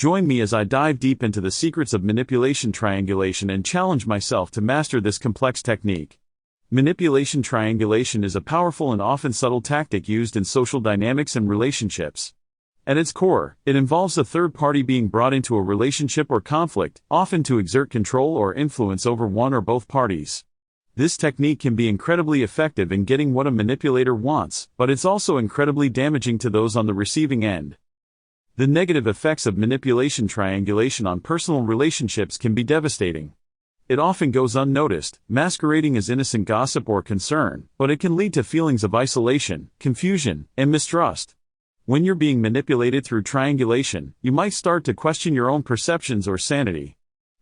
Join me as I dive deep into the secrets of manipulation triangulation and challenge myself to master this complex technique. Manipulation triangulation is a powerful and often subtle tactic used in social dynamics and relationships. At its core, it involves a third party being brought into a relationship or conflict, often to exert control or influence over one or both parties. This technique can be incredibly effective in getting what a manipulator wants, but it's also incredibly damaging to those on the receiving end. The negative effects of manipulation triangulation on personal relationships can be devastating. It often goes unnoticed, masquerading as innocent gossip or concern, but it can lead to feelings of isolation, confusion, and mistrust. When you're being manipulated through triangulation, you might start to question your own perceptions or sanity.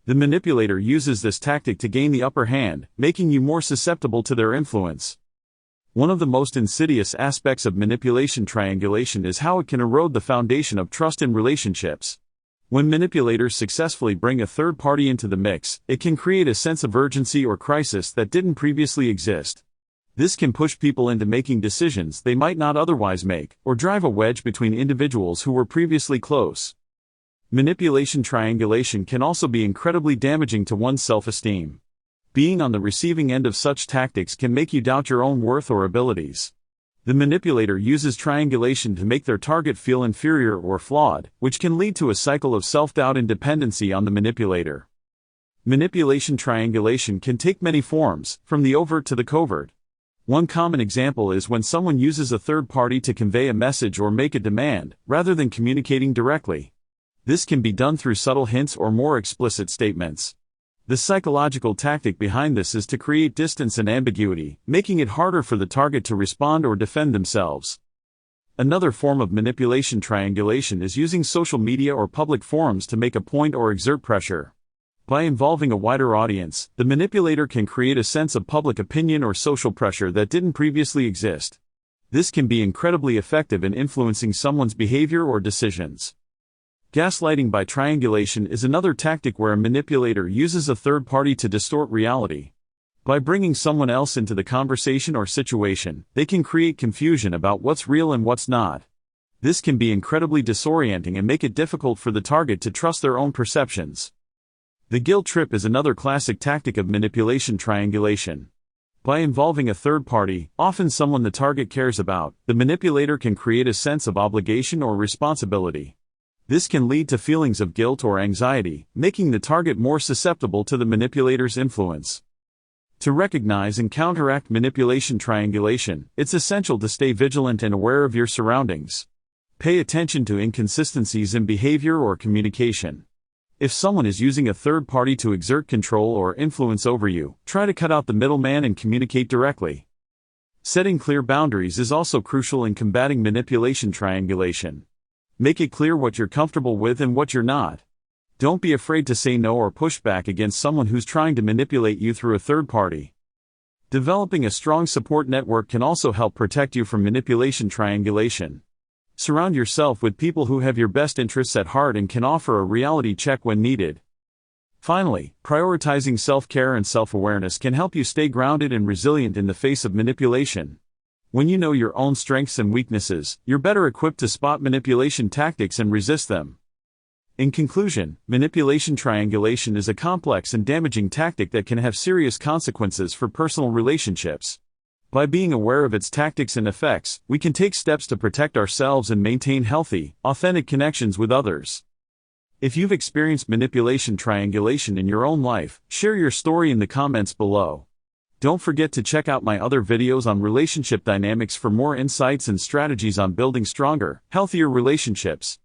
The manipulator uses this tactic to gain the upper hand, making you more susceptible to their influence. One of the most insidious aspects of manipulation triangulation is how it can erode the foundation of trust in relationships. When manipulators successfully bring a third party into the mix, it can create a sense of urgency or crisis that didn't previously exist. This can push people into making decisions they might not otherwise make, or drive a wedge between individuals who were previously close. Manipulation triangulation can also be incredibly damaging to one's self-esteem. Being on the receiving end of such tactics can make you doubt your own worth or abilities. The manipulator uses triangulation to make their target feel inferior or flawed, which can lead to a cycle of self-doubt and dependency on the manipulator. Manipulation triangulation can take many forms, from the overt to the covert. One common example is when someone uses a third party to convey a message or make a demand, rather than communicating directly. This can be done through subtle hints or more explicit statements. The psychological tactic behind this is to create distance and ambiguity, making it harder for the target to respond or defend themselves. Another form of manipulation triangulation is using social media or public forums to make a point or exert pressure. By involving a wider audience, the manipulator can create a sense of public opinion or social pressure that didn't previously exist. This can be incredibly effective in influencing someone's behavior or decisions. Gaslighting by triangulation is another tactic where a manipulator uses a third party to distort reality. By bringing someone else into the conversation or situation, they can create confusion about what's real and what's not. This can be incredibly disorienting and make it difficult for the target to trust their own perceptions. The guilt trip is another classic tactic of manipulation triangulation. By involving a third party, often someone the target cares about, the manipulator can create a sense of obligation or responsibility. This can lead to feelings of guilt or anxiety, making the target more susceptible to the manipulator's influence. To recognize and counteract manipulation triangulation, it's essential to stay vigilant and aware of your surroundings. Pay attention to inconsistencies in behavior or communication. If someone is using a third party to exert control or influence over you, try to cut out the middleman and communicate directly. Setting clear boundaries is also crucial in combating manipulation triangulation. Make it clear what you're comfortable with and what you're not. Don't be afraid to say no or push back against someone who's trying to manipulate you through a third party. Developing a strong support network can also help protect you from manipulation triangulation. Surround yourself with people who have your best interests at heart and can offer a reality check when needed. Finally, prioritizing self-care and self-awareness can help you stay grounded and resilient in the face of manipulation. When you know your own strengths and weaknesses, you're better equipped to spot manipulation tactics and resist them. In conclusion, manipulation triangulation is a complex and damaging tactic that can have serious consequences for personal relationships. By being aware of its tactics and effects, we can take steps to protect ourselves and maintain healthy, authentic connections with others. If you've experienced manipulation triangulation in your own life, share your story in the comments below. Don't forget to check out my other videos on relationship dynamics for more insights and strategies on building stronger, healthier relationships.